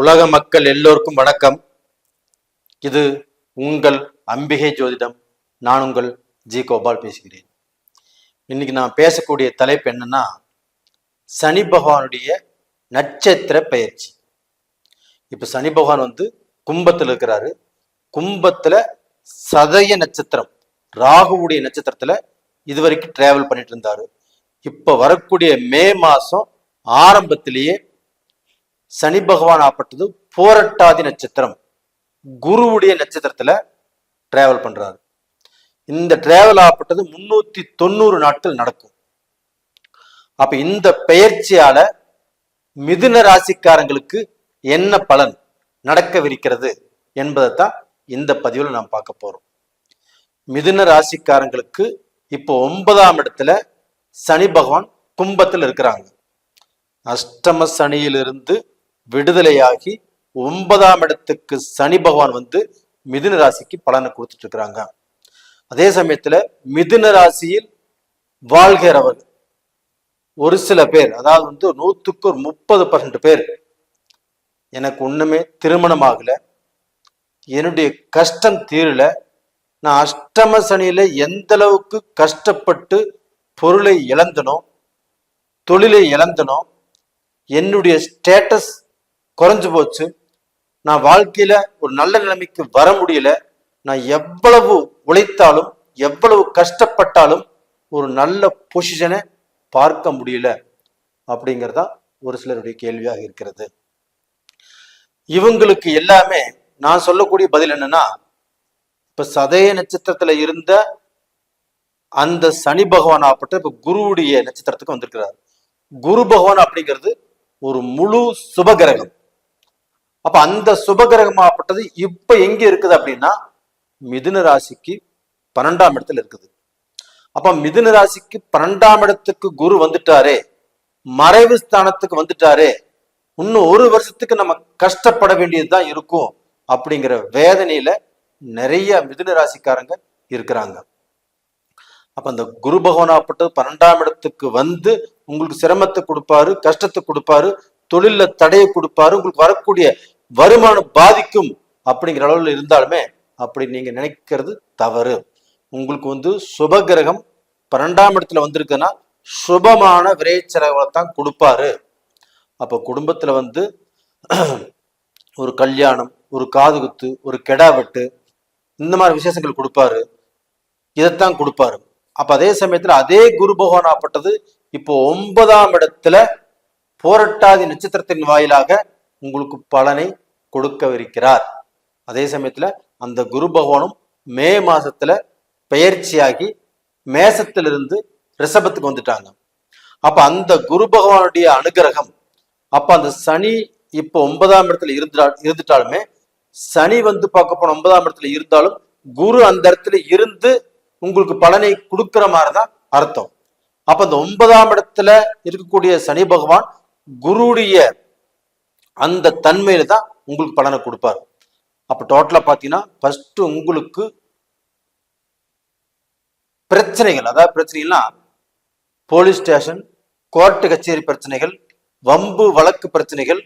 உலக மக்கள் எல்லோருக்கும் வணக்கம். இது உங்கள் அம்பிகை ஜோதிடம். நான் உங்கள் ஜி கோபால் பேசுகிறேன். இன்னைக்கு நான் பேசக்கூடிய தலைப்பு என்னன்னா, சனி பகவானுடைய நட்சத்திர பெயர்ச்சி. இப்ப சனி பகவான் கும்பத்தில் இருக்கிறாரு. கும்பத்துல சதய நட்சத்திரம், ராகுவுடைய நட்சத்திரத்துல இதுவரைக்கும் டிராவல் பண்ணிட்டு இருந்தாரு. இப்ப வரக்கூடிய மே மாசம் ஆரம்பத்திலேயே சனி பகவான் ஆப்பட்டது போரட்டாதி நட்சத்திரம், குருவுடைய நட்சத்திரத்துல டிராவல் பண்றாரு. இந்த டிராவல் ஆப்பட்டது 390 நாட்கள் நடக்கும். அப்ப இந்த பெயர்ச்சியால மிதுன ராசிக்காரங்களுக்கு என்ன பலன் நடக்கவிருக்கிறது என்பதைத்தான் இந்த பதிவுல நாம் பார்க்க போறோம். மிதுன ராசிக்காரங்களுக்கு இப்போ 9ஆம் இடத்துல சனி பகவான் கும்பத்தில் இருக்கிறாங்க. அஷ்டம சனியிலிருந்து விடுதலையாகி 9ஆம் இடத்துக்கு சனி பகவான் மிதுன ராசிக்கு பலனை கொடுத்துட்டு இருக்கிறாங்க. அதே சமயத்துல மிதுன ராசியில் வாழ்கிறவர் ஒரு சில பேர், அதாவது 100க்கு 30% பேர், எனக்கு ஒண்ணுமே திருமணம் ஆகல, என்னுடைய கஷ்டம் தீரல, நான் அஷ்டம சனியில எந்த அளவுக்கு கஷ்டப்பட்டு பொருளை இழந்தனோ, தொழிலை இழந்தனோ, என்னுடைய ஸ்டேட்டஸ் குறைஞ்சு போச்சு, நான் வாழ்க்கையில ஒரு நல்ல நிலைமைக்கு வர முடியல, நான் எவ்வளவு உழைத்தாலும் எவ்வளவு கஷ்டப்பட்டாலும் ஒரு நல்ல பொசிஷனை பார்க்க முடியல அப்படிங்கிறதா ஒரு சிலருடைய கேள்வியாக இருக்கிறது. இவங்களுக்கு எல்லாமே நான் சொல்லக்கூடிய பதில் என்னன்னா, இப்ப சதய நட்சத்திரத்துல இருந்த அந்த சனி பகவான் ஆப்பட்ட இப்ப குருவுடைய நட்சத்திரத்துக்கு வந்திருக்கிறார். குரு பகவான் அப்படிங்கிறது ஒரு முழு சுபகிரகம். அப்ப அந்த சுபகிரகமாகப்பட்டது இப்ப எங்க இருக்குது அப்படின்னா, மிதுன ராசிக்கு 12ஆம் இடத்துல இருக்குது. அப்ப மிதுன ராசிக்கு 12ஆம் இடத்துக்கு குரு வந்துட்டாரே, மறைவு ஸ்தானத்துக்கு வந்துட்டாரே, இன்னும் ஒரு வருஷத்துக்கு நம்ம கஷ்டப்பட வேண்டியதுதான் இருக்கும் அப்படிங்கிற வேதனையில நிறைய மிதுன ராசிக்காரங்க இருக்கிறாங்க. அப்ப அந்த குரு பகவானாப்பட்டது 12ஆம் இடத்துக்கு உங்களுக்கு சிரமத்தை கொடுப்பாரு, கஷ்டத்தை கொடுப்பாரு, தொழில தடையை கொடுப்பாரு, உங்களுக்கு வரக்கூடிய வருமானம் பாதிக்கும் அப்படிங்கிற அளவுல இருந்தாலுமே அப்படி நீங்க நினைக்கிறது தவறு. உங்களுக்கு சுபகிரகம் 12ஆம் இடத்துல வந்திருக்குன்னா சுபமான விரைச்செலவுகளை தான் கொடுப்பாரு. அப்ப குடும்பத்துல ஒரு கல்யாணம், ஒரு காதுகுத்து, ஒரு கெடா வெட்டு, இந்த மாதிரி விசேஷங்கள் கொடுப்பாரு, இதைத்தான் கொடுப்பாரு. அப்ப அதே சமயத்துல அதே குரு பகவான் ஆப்பட்டது இப்போ 9ஆம் இடத்துல போரட்டாதி நட்சத்திரத்தின் வாயிலாக உங்களுக்கு பலனை கொடுக்கவிருக்கிறார். அதே சமயத்துல அந்த குரு பகவானும் மே மாசத்துல பெயர்ச்சியாகி மேசத்திலிருந்து ரிஷபத்துக்கு வந்துட்டாங்க. அப்ப அந்த குரு பகவானுடைய அனுகிரகம், அப்ப அந்த சனி இப்போ 9ஆம் இடத்துல இருந்துட்டாலுமே, சனி பார்க்க போன 9ஆம் இடத்துல இருந்தாலும் குரு அந்த இடத்துல இருந்து உங்களுக்கு பலனை கொடுக்கிற மாதிரிதான் அர்த்தம். அப்ப அந்த 9ஆம் இடத்துல இருக்கக்கூடிய சனி பகவான் குருடைய அந்த தன்மையில தான் உங்களுக்கு பலனை கொடுப்பாரு. அப்ப டோட்டலா பாத்தீங்கன்னா ஃபர்ஸ்ட் உங்களுக்கு பிரச்சனைகள், அதாவது பிரச்சனைகள்னா போலீஸ் ஸ்டேஷன், கோர்ட்டு கச்சேரி பிரச்சனைகள், வம்பு வழக்கு பிரச்சனைகள்,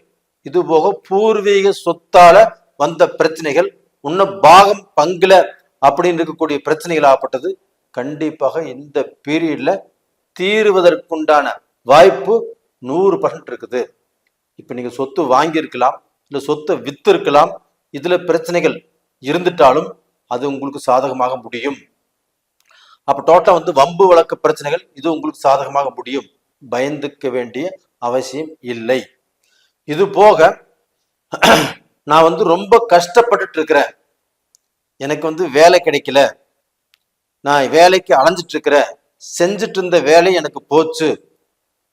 இது போக பூர்வீக சொத்தால வந்த பிரச்சனைகள், இன்னும் பாகம் பங்குல அப்படின்னு இருக்கக்கூடிய பிரச்சனைகள் ஆகப்பட்டது கண்டிப்பாக இந்த பீரியட்ல தீருவதற்குண்டான வாய்ப்பு 100% இருக்குது. இப்ப நீங்க சொத்து வாங்கி இருக்கலாம், இல்ல சொத்தை வித்து இருக்கலாம், இதுல பிரச்சனைகள் இருந்துட்டாலும் அது உங்களுக்கு சாதகமாக முடியும். அப்ப டோட்டலா வம்பு வழக்கு பிரச்சனைகள் இது உங்களுக்கு சாதகமாக முடியும். பயந்துக்க வேண்டிய அவசியம் இல்லை. இது போக நான் ரொம்ப கஷ்டப்பட்டுட்டு இருக்கிறேன், எனக்கு வேலை கிடைக்கல, நான் வேலைக்கு அலைஞ்சிட்டு இருக்கிறேன், செஞ்சுட்டு இருந்த வேலை எனக்கு போச்சு,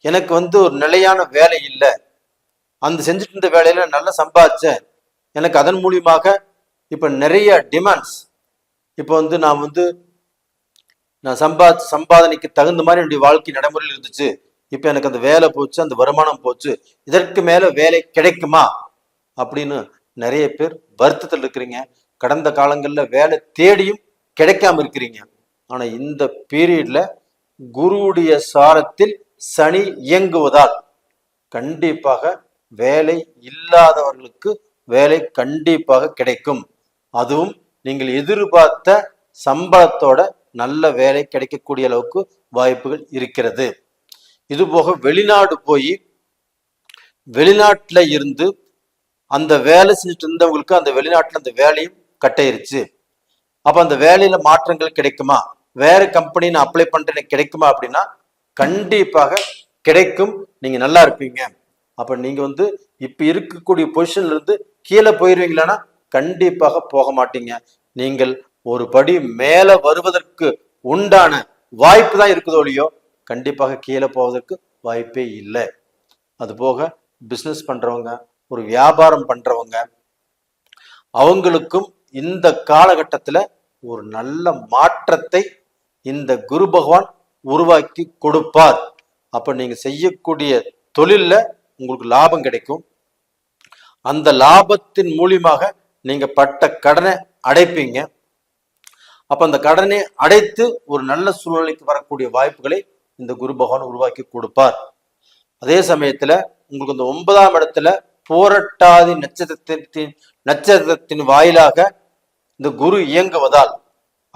எனக்கு ஒரு நிலையான வேலை இல்லை, அந்த செஞ்சுட்டு இருந்த வேலையில நல்லா சம்பாதிச்சேன், எனக்கு அதன் மூலியமாக இப்ப நிறைய டிமாண்ட்ஸ், இப்போ நான் சம்பாதனைக்கு தகுந்த மாதிரி என்னுடைய வாழ்க்கை நடைமுறையில் இருந்துச்சு, இப்ப எனக்கு அந்த வேலை போச்சு, அந்த வருமானம் போச்சு, இதற்கு மேல வேலை கிடைக்குமா அப்படின்னு நிறைய பேர் வருத்தத்தில் இருக்கிறீங்க. கடந்த காலங்கள்ல வேலை தேடியும் கிடைக்காம இருக்கிறீங்க. ஆனா இந்த பீரியட்ல குருவுடைய சாரத்தில் சனி இயங்குவதால் கண்டிப்பாக வேலை இல்லாதவர்களுக்கு வேலை கண்டிப்பாக கிடைக்கும். அதுவும் நீங்கள் எதிர்பார்த்த சம்பளத்தோட நல்ல வேலை கிடைக்கக்கூடிய அளவுக்கு வாய்ப்புகள் இருக்கிறது. இது போக வெளிநாடு போய் வெளிநாட்டுல இருந்து அந்த வேலை செஞ்சுட்டு இருந்தவங்களுக்கு அந்த வெளிநாட்டுல அந்த வேலையும் கட்டாயிருச்சு. அப்ப அந்த வேலையில மாற்றங்கள் கிடைக்குமா, வேற கம்பெனி நான் அப்ளை பண்றேன் கிடைக்குமா அப்படின்னா கண்டிப்பாக கிடைக்கும். நீங்க நல்லா இருப்பீங்க. அப்ப நீங்க இப்ப இருக்கக்கூடிய பொசிஷன்ல இருந்து கீழே போயிருவீங்களான்னா கண்டிப்பாக போக மாட்டீங்க. நீங்கள் ஒரு படி மேல வருவதற்கு உண்டான வாய்ப்பு தான் இருக்குதோ இல்லையோ கண்டிப்பாக கீழே போவதற்கு வாய்ப்பே இல்லை. அது போக பிசினஸ் பண்றவங்க, ஒரு வியாபாரம் பண்றவங்க, அவங்களுக்கும் இந்த காலகட்டத்துல ஒரு நல்ல மாற்றத்தை இந்த குரு பகவான் உருவாக்கி கொடுப்பார். அப்ப நீங்க செய்யக்கூடிய தொழில்ல உங்களுக்கு லாபம் கிடைக்கும். அந்த லாபத்தின் மூலியமாக நீங்க பட்ட கடனை அடைப்பீங்க. அப்ப அந்த கடனை அடைத்து ஒரு நல்ல சூழ்நிலைக்கு வரக்கூடிய வாய்ப்புகளை இந்த குரு பகவான் உருவாக்கி கொடுப்பார். அதே சமயத்துல உங்களுக்கு இந்த 9ஆம் இடத்துல போராட்டாதி நட்சத்திரத்தின் வாயிலாக இந்த குரு இயங்குவதால்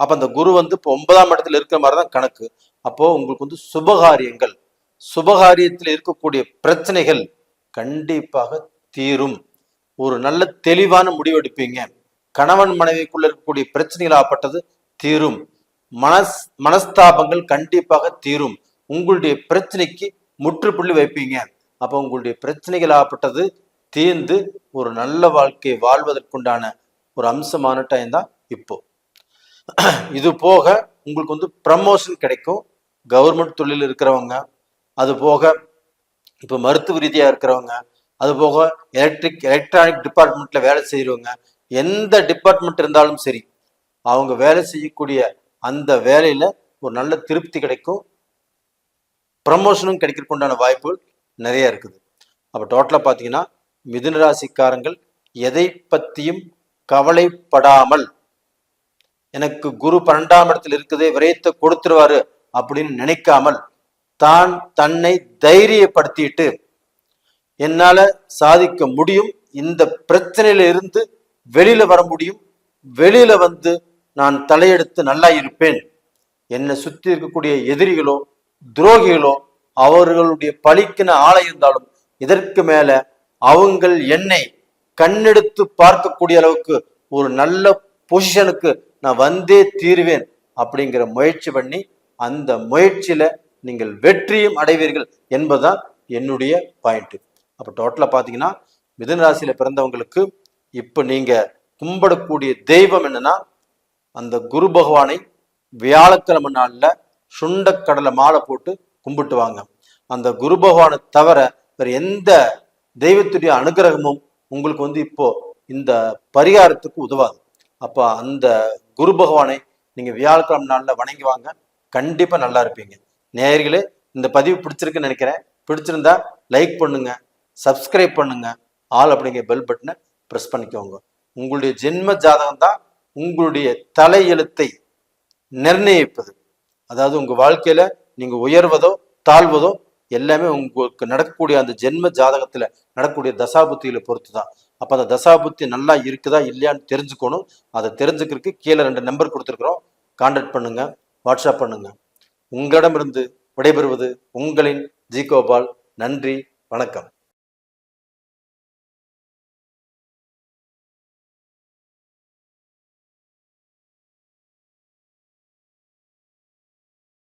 அப்ப அந்த குரு இப்போ 9ஆம் இடத்துல இருக்கிற மாதிரிதான் கணக்கு. அப்போ உங்களுக்கு சுபகாரியங்கள், சுபகாரியத்தில் இருக்கக்கூடிய பிரச்சனைகள் கண்டிப்பாக தீரும். ஒரு நல்ல தெளிவான முடிவெடுப்பீங்க. கணவன் மனைவிக்குள்ள இருக்கக்கூடிய பிரச்சனைகள் ஆப்பட்டது தீரும். மனஸ்தாபங்கள் கண்டிப்பாக தீரும். உங்களுடைய பிரச்சனைக்கு முற்றுப்புள்ளி வைப்பீங்க. அப்ப உங்களுடைய பிரச்சனைகள் ஆப்பட்டது தீர்ந்து ஒரு நல்ல வாழ்க்கையை வாழ்வதற்குண்டான ஒரு அம்சமான டைம் தான் இப்போ. இது போக உங்களுக்கு ப்ரமோஷன் கிடைக்கும். கவர்மெண்ட் தொழில் இருக்கிறவங்க, அது போக இப்போ மருத்துவ ரீதியா இருக்கிறவங்க, அது போக எலக்ட்ரானிக் டிபார்ட்மெண்ட்ல வேலை செய்யறவங்க, எந்த டிபார்ட்மெண்ட் இருந்தாலும் சரி அவங்க வேலை செய்யக்கூடிய அந்த வேலையில ஒரு நல்ல திருப்தி கிடைக்கும். ப்ரமோஷனும் கிடைக்கிறதுக்கு உண்டான வாய்ப்புகள் நிறைய இருக்குது. அப்ப டோட்டலா பாத்தீங்கன்னா மிதுன ராசிக்காரங்கள் எதை பத்தியும் கவலைப்படாமல், எனக்கு குரு 12ஆம் இடத்தில் இருக்குதே விரயத்தை கொடுத்துருவாரு அப்படின்னு நினைக்காமல் தான் தன்னை தைரியப்படுத்திட்டு என்னால சாதிக்க முடியும், இந்த பிரச்சனையில இருந்து வெளியில வர முடியும், வெளியில நான் தலையெடுத்து நல்லா இருப்பேன், என்னை சுத்தி இருக்கக்கூடிய எதிரிகளோ துரோகிகளோ அவர்களுடைய பழிக்கின ஆளை இருந்தாலும் இதற்கு மேல அவங்கள் என்னை கண்ணெடுத்து பார்க்கக்கூடிய அளவுக்கு ஒரு நல்ல பொசிஷனுக்கு நான் வந்தே தீருவேன் அப்படிங்கிற முயற்சி பண்ணி அந்த முயற்சியில நீங்கள் வெற்றியும் அடைவீர்கள் என்பதுதான் என்னுடைய பாயிண்ட். அப்ப டோட்டலா பாத்தீங்கன்னா மிதுன ராசியில பிறந்தவங்களுக்கு இப்ப நீங்க கும்பிடக்கூடிய தெய்வம் என்னன்னா அந்த குரு பகவானை வியாழக்கிழமை நாள்ல சுண்டக்கடலை மாலை போட்டு கும்பிட்டு வாங்க. அந்த குரு பகவானை தவிர வேற எந்த தெய்வத்துடைய அனுகிரகமும் உங்களுக்கு இப்போ இந்த பரிகாரத்துக்கு உதவாது. அப்ப அந்த குரு பகவானை நீங்க வியாழக்கிழமை நாள்ல வணங்கி வாங்க, கண்டிப்பா நல்லா இருப்பீங்க. நேயர்களே, இந்த பதிவு பிடிச்சிருக்குன்னு நினைக்கிறேன். பிடிச்சிருந்தா லைக் பண்ணுங்க, சப்ஸ்கிரைப் பண்ணுங்க, ஆல் அப்படிங்கிற பெல் பட்டனை பிரஸ் பண்ணிக்கோங்க. உங்களுடைய ஜென்ம ஜாதகம் தான் உங்களுடைய தலையெழுத்தை நிர்ணயிப்பது. அதாவது உங்க வாழ்க்கையில நீங்க உயர்வதோ தாழ்வதோ எல்லாமே உங்களுக்கு நடக்கக்கூடிய அந்த ஜென்ம ஜாதகத்துல நடக்கக்கூடிய தசாபுத்திகளை பொறுத்து தான். அப்ப அந்த தசாபுத்தி நல்லா இருக்குதா இல்லையான்னு தெரிஞ்சுக்கணும். அதை தெரிஞ்சுக்கிறதுக்கு கீழே 2 நம்பர் கொடுத்துருக்குறோம், கான்டாக்ட் பண்ணுங்க, வாட்ஸ்அப் பண்ணுங்க. உங்களிடமிருந்து விடைபெறுவது உங்களின் ஜி கோபால். நன்றி, வணக்கம்.